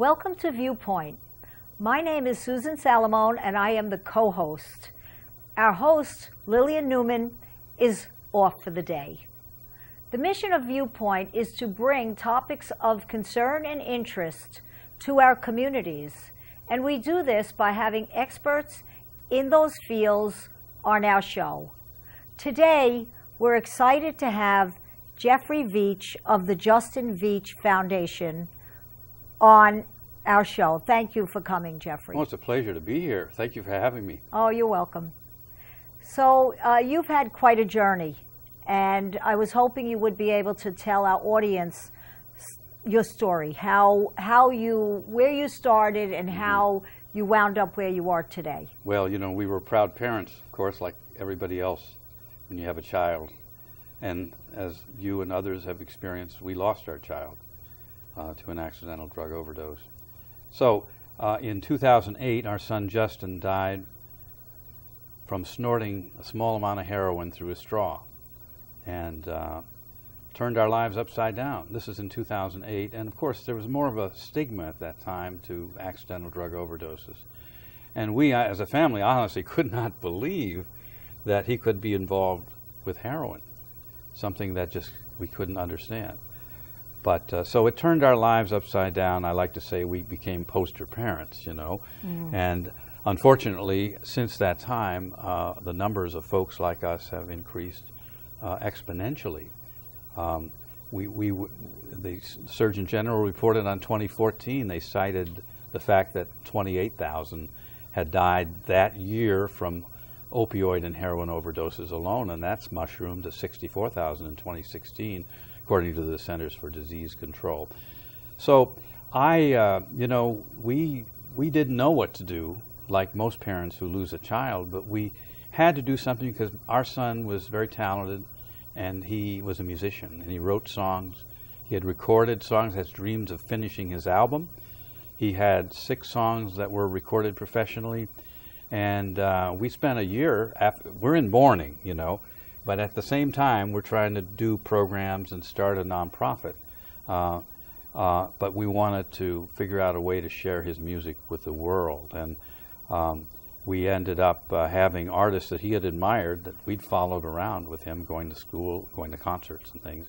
Welcome to Viewpoint. My name is Susan Salomone, and I am the co-host. Our host, Lillian Newman, is off for the day. The mission of Viewpoint is to bring topics of concern and interest to our communities, and we do this by having experts in those fields on our show. Today, we're excited to have Jeffrey Veatch of the Justin Veatch Foundation on our show. Thank you for coming, Jeffrey. Well, it's a pleasure to be here. Thank you for having me. Oh, you're welcome. So you've had quite a journey, and I was hoping you would be able to tell our audience your story, where you started and how you wound up where you are today. Well, you know, we were proud parents, of course, like everybody else when you have a child. And as you and others have experienced, we lost our child to an accidental drug overdose. So in 2008, our son Justin died from snorting a small amount of heroin through a straw, and turned our lives upside down. This is in 2008, and of course there was more of a stigma at that time to accidental drug overdoses. And we, as a family, honestly could not believe that he could be involved with heroin, something that just we couldn't understand. But so it turned our lives upside down. I like to say we became poster parents, you know. And unfortunately, since that time, the numbers of folks like us have increased exponentially. The Surgeon General reported on 2014, they cited the fact that 28,000 had died that year from opioid and heroin overdoses alone, and that's mushroomed to 64,000 in 2016, according to the Centers for Disease Control. So we didn't know what to do, like most parents who lose a child, but we had to do something because our son was very talented, and he was a musician, and he wrote songs. He had recorded songs, has dreams of finishing his album. He had 6 songs that were recorded professionally, and we spent a year, we're in mourning, you know, but at the same time, we're trying to do programs and start a nonprofit. But we wanted to figure out a way to share his music with the world. And we ended up having artists that he had admired that we'd followed around with him, going to school, going to concerts and things,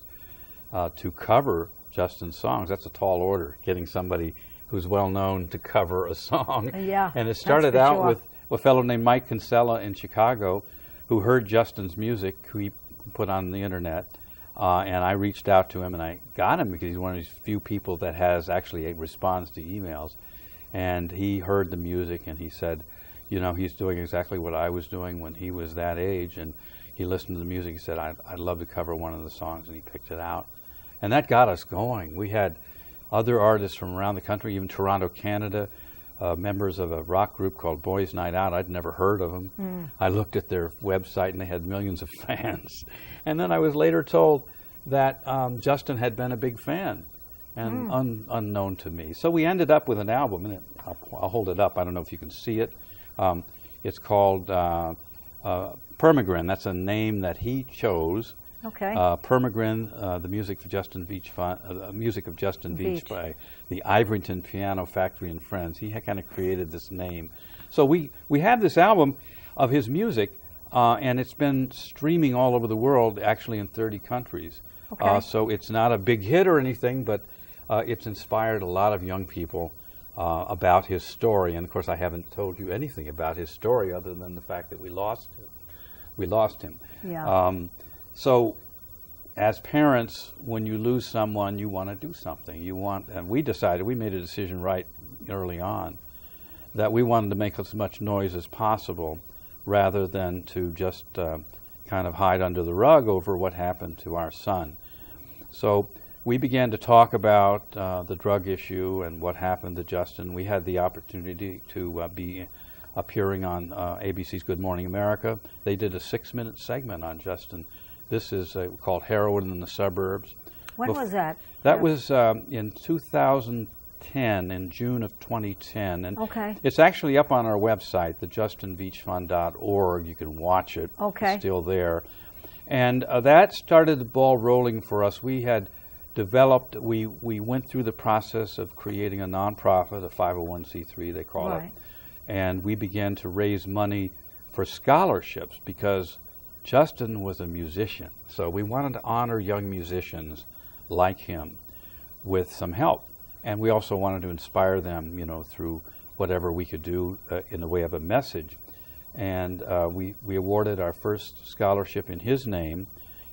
to cover Justin's songs. That's a tall order, getting somebody who's well known to cover a song. Yeah, and it started out with a fellow named Mike Kinsella in Chicago, who heard Justin's music, who he put on the internet, and I reached out to him, and I got him because he's one of these few people that responds to emails. And he heard the music, and he said, you know, he's doing exactly what I was doing when he was that age, and he listened to the music. He said, I'd love to cover one of the songs, and he picked it out. And that got us going. We had other artists from around the country, even Toronto, Canada, members of a rock group called Boys Night Out. I'd never heard of them. I looked at their website, and they had millions of fans. And then I was later told that Justin had been a big fan, and unknown to me. So we ended up with an album, and I'll hold it up. I don't know if you can see it. It's called Permagrin. That's a name that he chose. Okay. Permagrin, the music of Justin Veatch by the Iveryton Piano Factory and Friends. He had kind of created this name. So we have this album of his music, and it's been streaming all over the world, actually in 30 countries. Okay. So it's not a big hit or anything, but it's inspired a lot of young people about his story. And of course, I haven't told you anything about his story other than the fact that we lost him. Yeah. So as parents, when you lose someone, you want to do something. And we made a decision right early on that we wanted to make as much noise as possible rather than to just kind of hide under the rug over what happened to our son. So we began to talk about the drug issue and what happened to Justin. We had the opportunity to be appearing on ABC's Good Morning America. They did a 6-minute segment on Justin. This is called Heroin in the Suburbs. When was that? That was in 2010, in June of 2010. And okay. It's actually up on our website, thejustinveatchfund.org. You can watch it. Okay. It's still there. And that started the ball rolling for us. We had developed, we went through the process of creating a nonprofit, a 501c3 they call it, and we began to raise money for scholarships because Justin was a musician. So we wanted to honor young musicians like him with some help. And we also wanted to inspire them, through whatever we could do in the way of a message. And we awarded our first scholarship in his name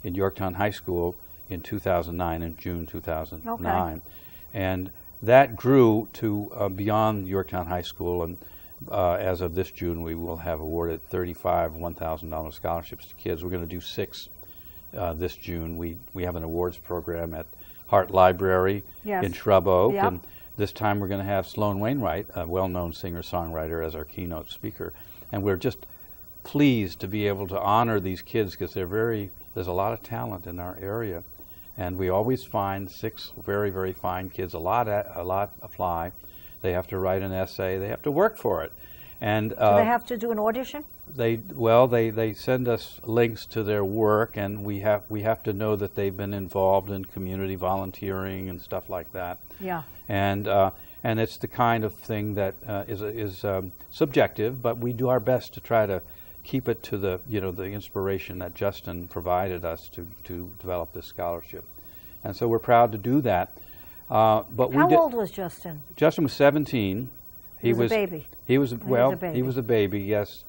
in Yorktown High School in 2009, in June 2009. Okay. And that grew to beyond Yorktown High School, and as of this June, we will have awarded 35 $1,000 scholarships to kids. We're going to do 6 this June. We have an awards program at Hart Library in Shrub Oak, and this time we're going to have Sloan Wainwright, a well-known singer-songwriter, as our keynote speaker. And we're just pleased to be able to honor these kids because there's a lot of talent in our area. And we always find 6 very, very fine kids. A lot apply. They have to write an essay. They have to work for it. And do they have to do an audition? They send us links to their work, and we have to know that they've been involved in community volunteering and stuff like that. Yeah. And it's the kind of thing that is subjective, but we do our best to try to keep it to the inspiration that Justin provided us to develop this scholarship. And so we're proud to do that. But How old was Justin? Justin was 17. He was a baby. He was a baby, yes.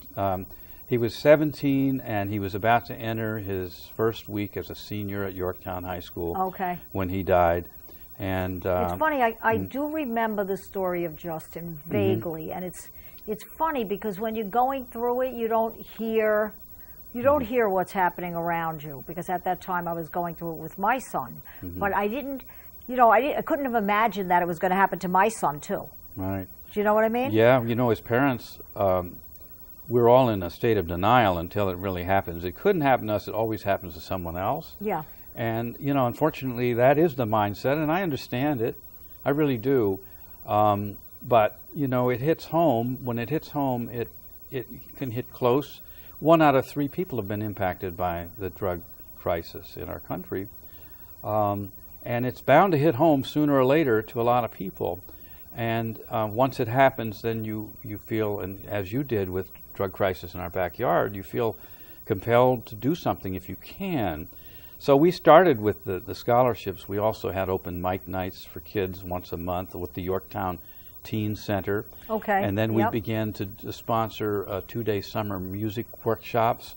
He was 17, and he was about to enter his first week as a senior at Yorktown High School when he died. And it's funny, I do remember the story of Justin vaguely, and it's funny because when you're going through it, you don't hear what's happening around you, because at that time I was going through it with my son. But I didn't, I couldn't have imagined that it was going to happen to my son too. Right. Do you know what I mean? Yeah, as parents, we're all in a state of denial until it really happens. It couldn't happen to us, it always happens to someone else. Yeah. And, unfortunately, that is the mindset, and I understand it. I really do. But, it hits home. When it hits home, it can hit close. 1 out of 3 people have been impacted by the drug crisis in our country. And it's bound to hit home sooner or later to a lot of people. And once it happens, then you feel, and as you did with drug crisis in our backyard, you feel compelled to do something if you can. So we started with the scholarships. We also had open mic nights for kids once a month with the Yorktown Teen Center. Okay. And then we began to sponsor 2-day summer music workshops.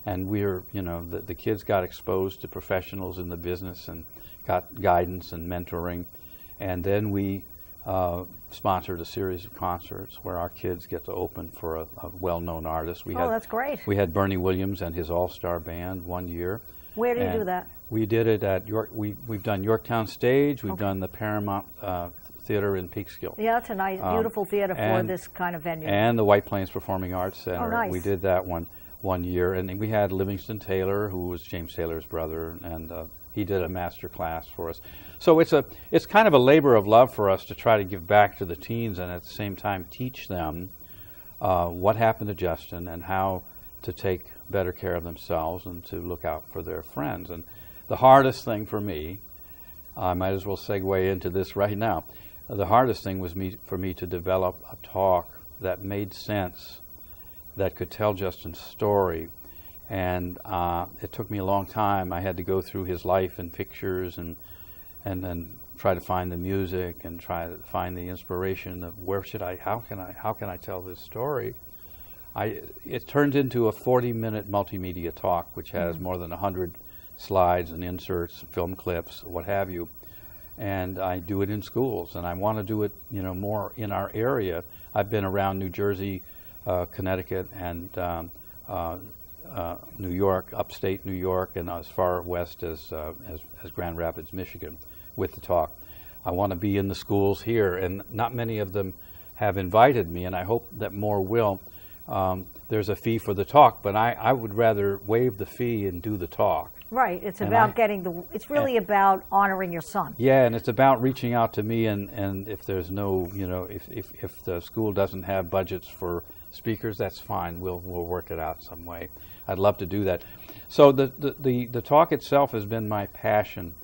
And the kids got exposed to professionals in the business and got guidance and mentoring. And then we sponsored a series of concerts where our kids get to open for a well-known artist. That's great. We had Bernie Williams and his all-star band one year. Where do you do that? We did it at York. We've done Yorktown Stage. We've done the Paramount Theater in Peekskill. Yeah, that's a nice, beautiful theater for this kind of venue. And the White Plains Performing Arts Center. Oh, nice. We did that one year, and we had Livingston Taylor, who was James Taylor's brother, and he did a master class for us. So it's kind of a labor of love for us to try to give back to the teens and at the same time teach them what happened to Justin and how to take better care of themselves and to look out for their friends. And the hardest thing for me, I might as well segue into this right now, the hardest thing was for me to develop a talk that made sense, that could tell Justin's story. And it took me a long time. I had to go through his life and pictures and then try to find the music and try to find the inspiration of how can I tell this story? It turns into a 40-minute multimedia talk, which has more than 100 slides and inserts, film clips, what have you. And I do it in schools, and I want to do it, more in our area. I've been around New Jersey, Connecticut, and New York, upstate New York, and as far west as Grand Rapids, Michigan, with the talk. I want to be in the schools here, and not many of them have invited me, and I hope that more will. There's a fee for the talk, but I would rather waive the fee and do the talk. Right. It's about it's really about honoring your son. Yeah, and it's about reaching out to me, and if there's no, if the school doesn't have budgets for speakers, that's fine. We'll work it out some way. I'd love to do that. So the talk itself has been my passion.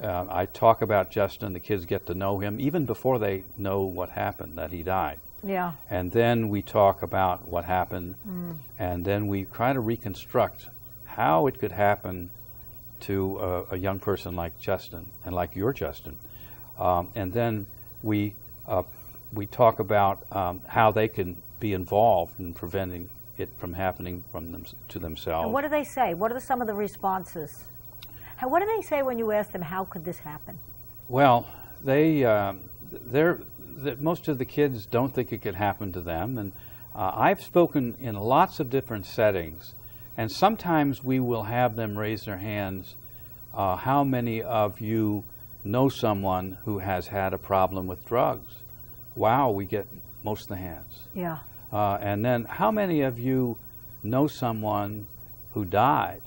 I talk about Justin. The kids get to know him even before they know what happened, that he died. Yeah. And then we talk about what happened, and then we try to reconstruct how it could happen to a young person like Justin and like your Justin. And then we talk about how they can be involved in preventing it from happening to themselves. And what do they say? What are some of the responses? What do they say when you ask them, how could this happen? Well, most of the kids don't think it could happen to them. And I've spoken in lots of different settings, and sometimes we will have them raise their hands. How many of you know someone who has had a problem with drugs? Wow, we get most of the hands. Yeah. And then, how many of you know someone who died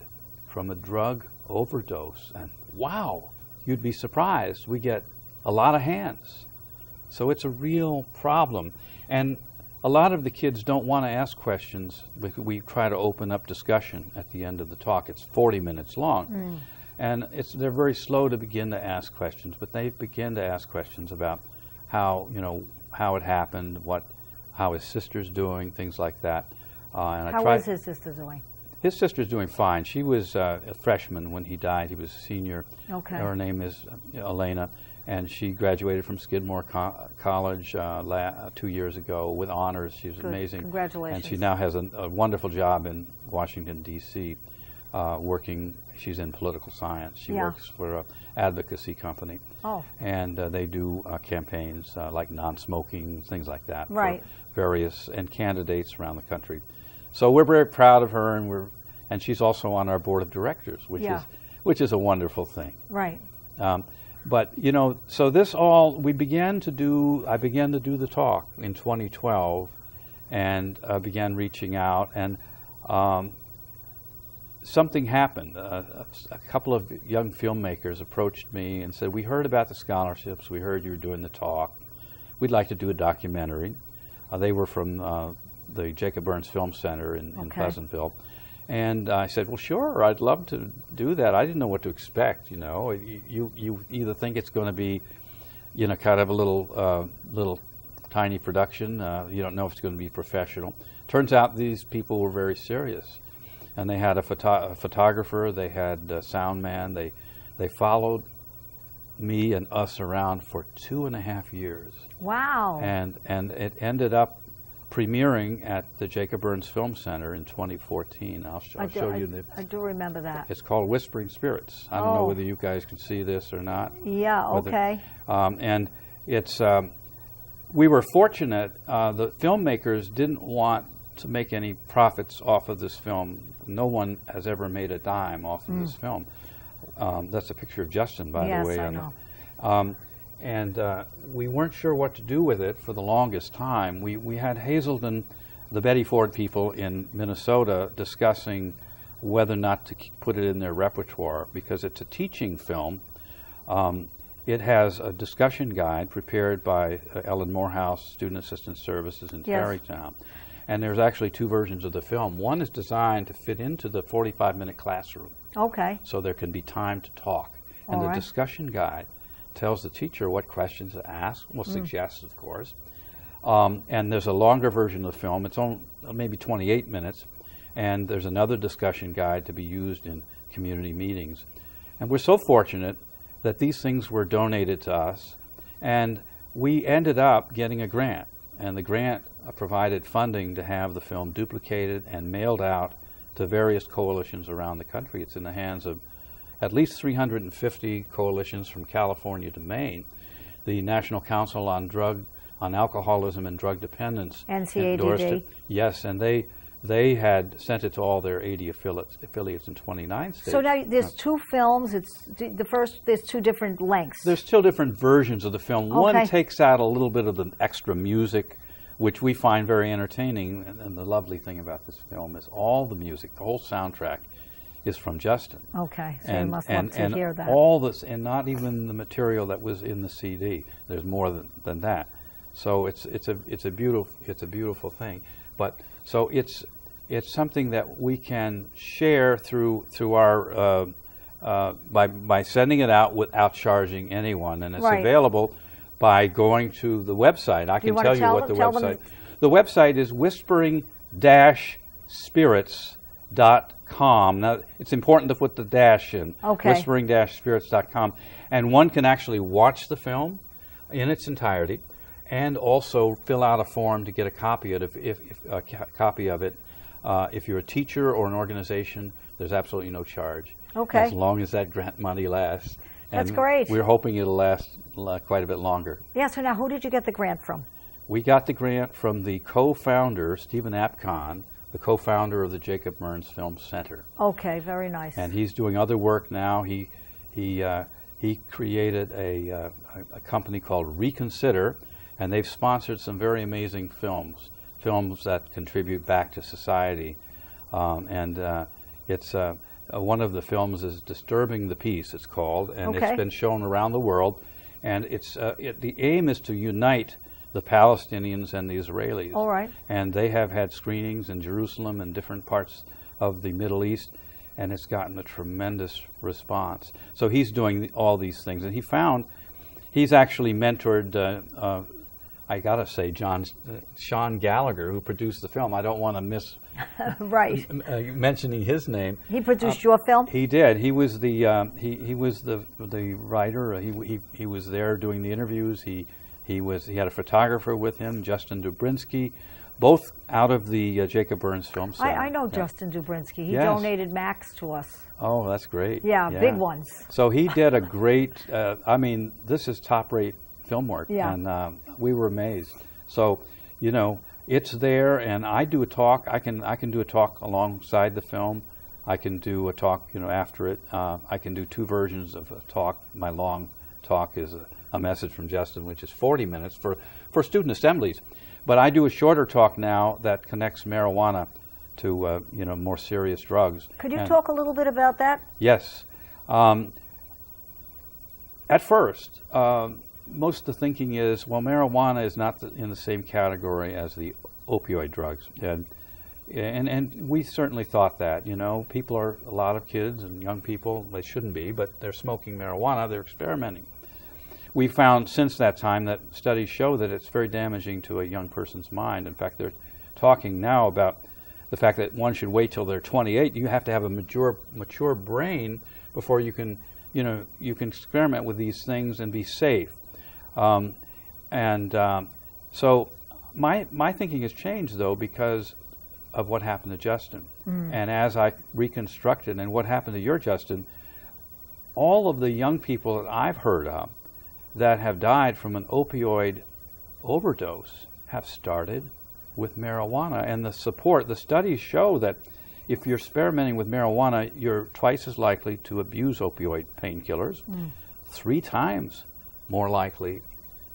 from a drug overdose? And wow, you'd be surprised. We get a lot of hands. So it's a real problem. And a lot of the kids don't want to ask questions. We try to open up discussion at the end of the talk. It's 40 minutes long. And they're very slow to begin to ask questions, but they begin to ask questions about how it happened, how his sister's doing, things like that. How is his sister doing? His sister's doing fine. She was a freshman when he died. He was a senior. Okay. Her name is Elena, and she graduated from Skidmore College 2 years ago with honors. She was amazing. Congratulations. And she now has a wonderful job in Washington, D.C., working. She's in political science. She works for an advocacy company. Oh. And they do campaigns like non-smoking, things like that. Right. For various candidates around the country. So we're very proud of her, and she's also on our board of directors, which is a wonderful thing. Right. But so this all I began to do the talk in 2012, and began reaching out, and something happened. A couple of young filmmakers approached me and said, "We heard about the scholarships. We heard you were doing the talk. We'd like to do a documentary." They were from the Jacob Burns Film Center in Pleasantville. And I said, "Well, sure, I'd love to do that." I didn't know what to expect. You either think it's going to be, kind of a little tiny production. You don't know if it's going to be professional. Turns out these people were very serious, and they had a photographer. They had a sound man. They followed me and us around for 2.5 years. Wow! And it ended up premiering at the Jacob Burns Film Center in 2014. I'll show you. I do remember that. It's called Whispering Spirits. I don't know whether you guys can see this or not. Yeah, okay. And it's, we were fortunate. The filmmakers didn't want to make any profits off of this film. No one has ever made a dime off of this film. That's a picture of Justin, by the way. Yes, I know. And we weren't sure what to do with it for the longest time. We had Hazelden, the Betty Ford people in Minnesota, discussing whether or not to put it in their repertoire, because it's a teaching film. It has a discussion guide prepared by Ellen Morehouse, Student Assistance Services in Tarrytown. And there's actually 2 versions of the film. One is designed to fit into the 45-minute classroom. Okay. So there can be time to talk. And the discussion guide tells the teacher what questions to ask, suggests, of course. And there's a longer version of the film. It's only maybe 28 minutes. And there's another discussion guide to be used in community meetings. And we're so fortunate that these things were donated to us. And we ended up getting a grant. And the grant provided funding to have the film duplicated and mailed out to various coalitions around the country. It's in the hands of at least 350 coalitions from California to Maine. The National Council on Alcoholism and Drug Dependence endorsed it. Yes, and they had sent it to all their 80 affiliates in 29 states. So now there's 2 films. There's 2 different lengths. There's still different versions of the film. Okay. One takes out a little bit of the extra music, which we find very entertaining. And the lovely thing about this film is all the music, the whole soundtrack, is from Justin. Okay, so you must love to hear that. All this, and not even the material that was in the CD. There's more than that. So it's a beautiful thing. But so it's something that we can share through our by sending it out without charging anyone, and it's Right. available by going to the website. I can wanna tell you tell what the them- tell website. them- The website is whispering-spirits.com. Now, it's important to put the dash in. Okay. Whispering-spirits.com, and one can actually watch the film in its entirety, and also fill out a form to get a copy of it. If you're a teacher or an organization, there's absolutely no charge. Okay. As long as that grant money lasts. That's And great. We're hoping it'll last quite a bit longer. Yeah, so now who did you get the grant from? We got the grant from the co-founder, Stephen Apcon, the co-founder of the Jacob Burns Film Center. Okay, very nice. And he's doing other work now. He created a company called Reconsider, and they've sponsored some very amazing films that contribute back to society. It's one of the films is Disturbing the Peace, it's called, and Okay. it's been shown around the world. And the aim is to unite the Palestinians and the Israelis. All right. And they have had screenings in Jerusalem and different parts of the Middle East, and it's gotten a tremendous response. So he's doing all these things, and he's actually mentored, I gotta say, Sean Gallagher, who produced the film. I don't want to miss Right. mentioning his name. He produced your film? He did. He was the writer. He was there doing the interviews. He had a photographer with him, Justin Dubrinsky, both out of the Jacob Burns Film Center. I know Yeah. Justin Dubrinsky. He Yes. donated Macs to us. Oh, that's great. Yeah, big ones. So he did a great. This is top-rate film work, Yeah. and we were amazed. So, it's there, and I do a talk. I can do a talk alongside the film. I can do a talk, after it. I can do two versions of a talk. My long talk is a message from Justin, which is 40 minutes for student assemblies. But I do a shorter talk now that connects marijuana to more serious drugs. Could you talk a little bit about that? Yes. At first, most of the thinking is, well, marijuana is not in the same category as the opioid drugs, and we certainly thought that. A lot of kids and young people, they shouldn't be, but they're smoking marijuana. They're experimenting. We found since that time that studies show that it's very damaging to a young person's mind. In fact, they're talking now about the fact that one should wait till they're 28. You have to have a mature brain before you can experiment with these things and be safe. So my thinking has changed, though, because of what happened to Justin. And as I reconstructed and what happened to your Justin, all of the young people that I've heard of that have died from an opioid overdose have started with marijuana. And the studies show that if you're experimenting with marijuana, you're twice as likely to abuse opioid painkillers, 3 times more likely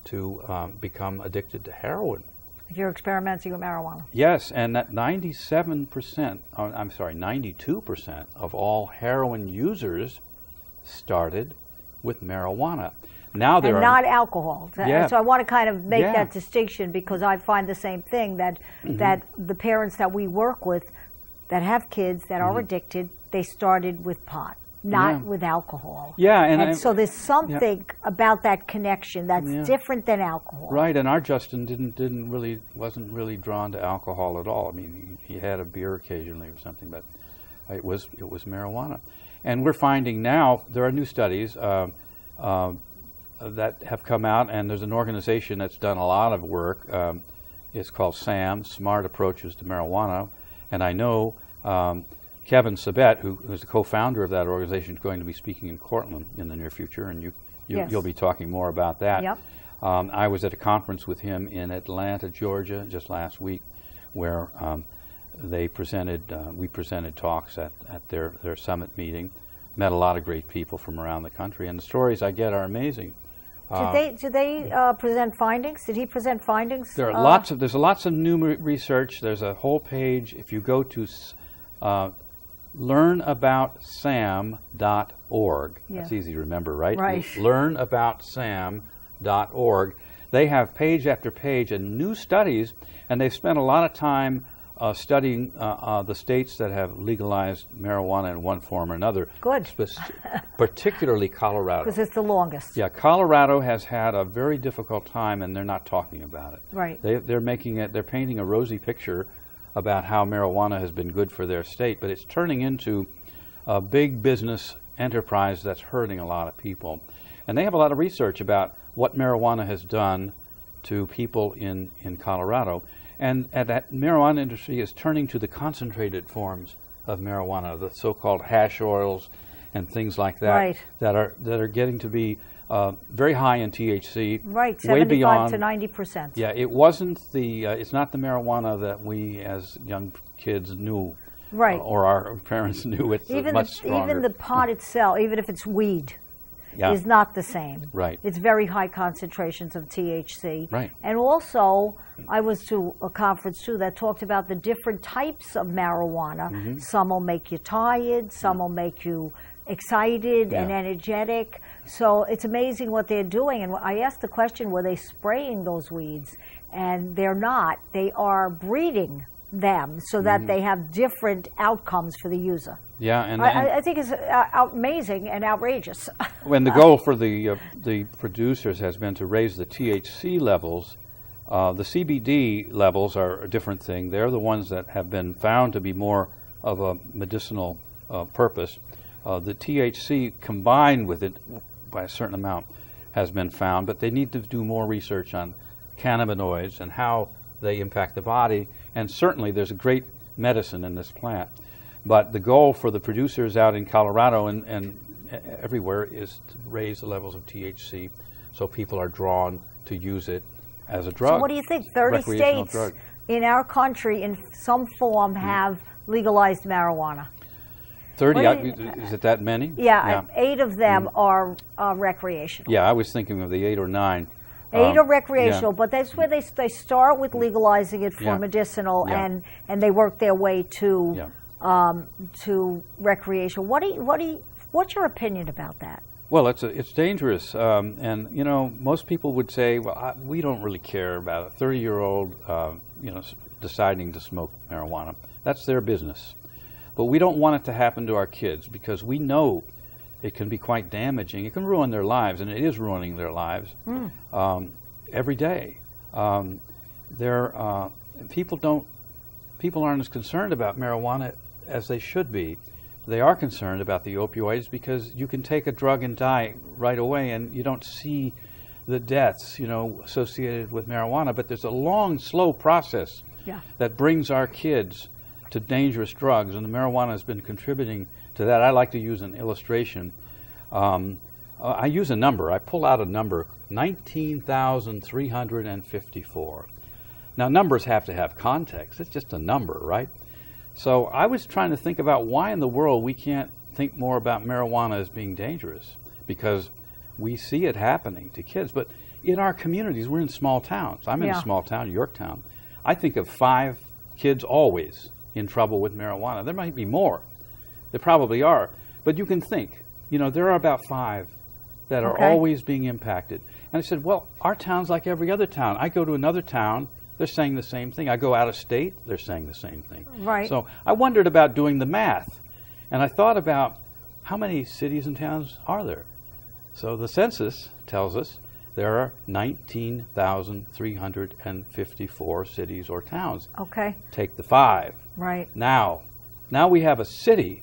to become addicted to heroin. If you're experimenting with marijuana. Yes, and that 92% of all heroin users started with marijuana. Now there And are not alcohol. Yeah. So I want to kind of make Yeah. that distinction, because I find the same thing, that the parents that we work with that have kids that are addicted, they started with pot, not with alcohol. Yeah, and so there's something about that connection that's different than alcohol. Right, and our Justin wasn't really drawn to alcohol at all. I mean, he had a beer occasionally or something, but it was marijuana. And we're finding now there are new studies that have come out, and there's an organization that's done a lot of work. It's called SAM, Smart Approaches to Marijuana, and I know Kevin Sabet, who is the co-founder of that organization, is going to be speaking in Cortland in the near future, and you'll be talking more about that. Yep. I was at a conference with him in Atlanta, Georgia, just last week, where we presented talks at their summit meeting. Met a lot of great people from around the country, and the stories I get are amazing. Did they present findings? Did he present findings? There's lots of new research. There's a whole page. If you go to learnaboutsam.org, that's easy to remember, right? Right. Learnaboutsam.org. They have page after page and new studies, and they've spent a lot of time studying the states that have legalized marijuana in one form or another. Good. Particularly Colorado. Because it's the longest. Yeah, Colorado has had a very difficult time, and they're not talking about it. Right. They're painting a rosy picture about how marijuana has been good for their state, but it's turning into a big business enterprise that's hurting a lot of people. And they have a lot of research about what marijuana has done to people in Colorado. And that marijuana industry is turning to the concentrated forms of marijuana, the so-called hash oils and things like that, right. that are getting to be very high in THC. Right, 75 way beyond, to 90%. Yeah, it's not the marijuana that we as young kids knew. Right. Or our parents knew. It's much stronger. Even the pot itself, even if it's weed, yeah. is not the same. Right. It's very high concentrations of THC. Right. And also, I was to a conference too that talked about the different types of marijuana. Mm-hmm. Some will make you tired, some will make you excited and energetic. So it's amazing what they're doing. And I asked the question, were they spraying those weeds? And they're not. They are breeding them so that they have different outcomes for the user. Yeah, and I think it's amazing and outrageous. When the goal for the producers has been to raise the THC levels, the CBD levels are a different thing. They're the ones that have been found to be more of a medicinal purpose. The THC combined with it by a certain amount has been found, but they need to do more research on cannabinoids and how they impact the body. And certainly there's a great medicine in this plant. But the goal for the producers out in Colorado and everywhere is to raise the levels of THC so people are drawn to use it as a drug. So what do you think? 30 states in our country in some form have legalized marijuana. 30? Is it that many? Yeah. 8 of them are recreational. Yeah, I was thinking of the 8 or 9. 8 are recreational, but that's where they start with legalizing it for medicinal, and they work their way to recreational. What's your opinion about that? Well, it's dangerous, and most people would say, well, we don't really care about a 30-year-old, deciding to smoke marijuana. That's their business, but we don't want it to happen to our kids because we know it can be quite damaging. It can ruin their lives, and it is ruining their lives every day. People aren't as concerned about marijuana as they should be. They are concerned about the opioids because you can take a drug and die right away, and you don't see the deaths, associated with marijuana. But there's a long, slow process that brings our kids to dangerous drugs, and the marijuana has been contributing to that. I like to use an illustration. I use a number. I pull out a number, 19,354. Now, numbers have to have context. It's just a number, right? So I was trying to think about why in the world we can't think more about marijuana as being dangerous, because we see it happening to kids. But in our communities, we're in small towns. I'm in a small town, Yorktown. I think of 5 kids always in trouble with marijuana. There might be more. There probably are. But you can think, there are about 5 that are always being impacted. And I said, well, our town's like every other town. I go to another town, they're saying the same thing. I go out of state, they're saying the same thing. Right. So I wondered about doing the math. And I thought about how many cities and towns are there? So the census tells us there are 19,354 cities or towns. Okay. Take the 5. Right. Now we have a city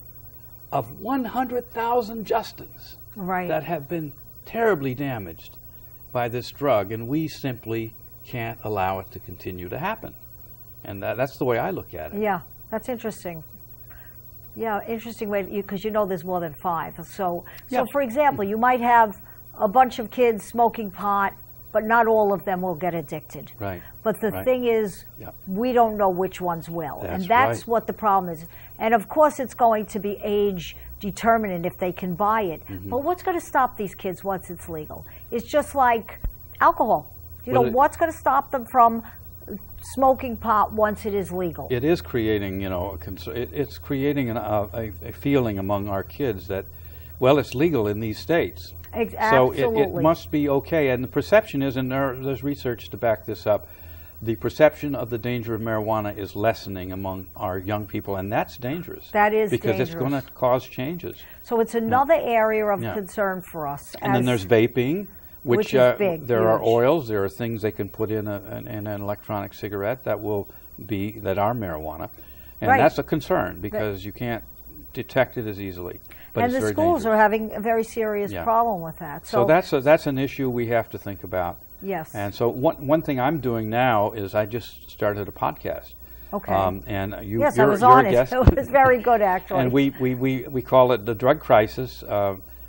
of 100,000 Justins that have been terribly damaged by this drug, and we simply can't allow it to continue to happen. And that's the way I look at it. Yeah, that's interesting. Yeah, interesting way, because there's more than 5. So for example, you might have a bunch of kids smoking pot, but not all of them will get addicted. Right. But the thing is, we don't know which ones will. And that's what the problem is. And of course, it's going to be age determinant if they can buy it. Mm-hmm. But what's going to stop these kids once it's legal? It's just like alcohol. What's going to stop them from smoking pot once it is legal? It is creating, it's creating a feeling among our kids that, well, it's legal in these states. Absolutely. So it must be okay. And the perception is, and there's research to back this up, the perception of the danger of marijuana is lessening among our young people, and that's dangerous. That is because dangerous. it's going to cause changes. So it's another area of concern for us. And then there's vaping, which is big, there are huge. oils, there are things they can put in an electronic cigarette that are marijuana. And Right. that's a concern because you can't detect it as easily. But and it's the very schools dangerous. are having a very serious problem with that. So that's an issue we have to think about. Yes. And so one thing I'm doing now is I just started a podcast. Okay. And yes, you're, I was you're on a it. guest. It was very good, actually. And we call it the drug crisis,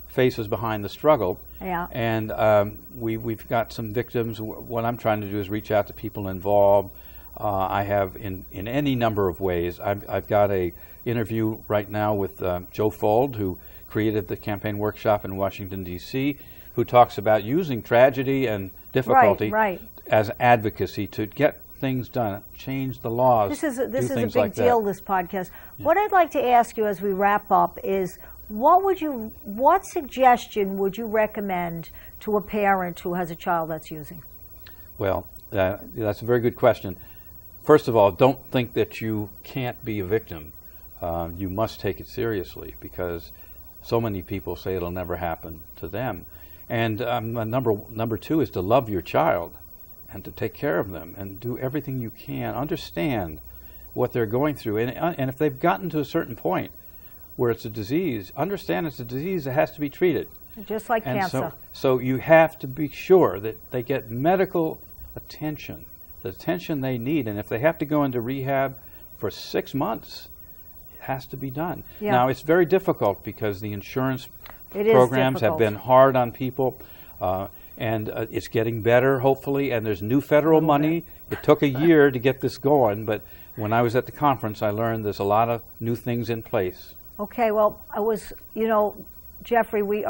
faces behind the struggle. Yeah. And we've got some victims. What I'm trying to do is reach out to people involved. I have in any number of ways. I've got a interview right now with Joe Fold, who created the campaign workshop in Washington, D.C., who talks about using tragedy and difficulty as advocacy to get things done, change the laws. This is a big like deal, that. this podcast. Yeah. What I'd like to ask you as we wrap up is, what suggestion would you recommend to a parent who has a child that's using? Well, that's a very good question. First of all, don't think that you can't be a victim. You must take it seriously because so many people say it'll never happen to them. And number two is to love your child and to take care of them and do everything you can. Understand what they're going through. And if they've gotten to a certain point where it's a disease, understand it's a disease that has to be treated. Just like cancer. So you have to be sure that they get medical attention, the attention they need. And if they have to go into rehab for 6 months, it has to be done. Yeah. Now, it's very difficult because the insurance programs have been hard on people. And it's getting better, hopefully, and there's new federal money. It took a year to get this going, but when I was at the conference, I learned there's a lot of new things in place. Okay, well, Jeffrey, we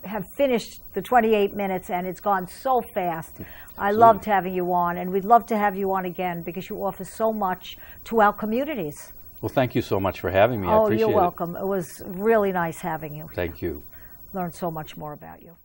have finished the 28 minutes, and it's gone so fast. Absolutely. I loved having you on, and we'd love to have you on again because you offer so much to our communities. Well, thank you so much for having me. I appreciate it. Oh, you're welcome. It was really nice having you. Thank you. Learned so much more about you.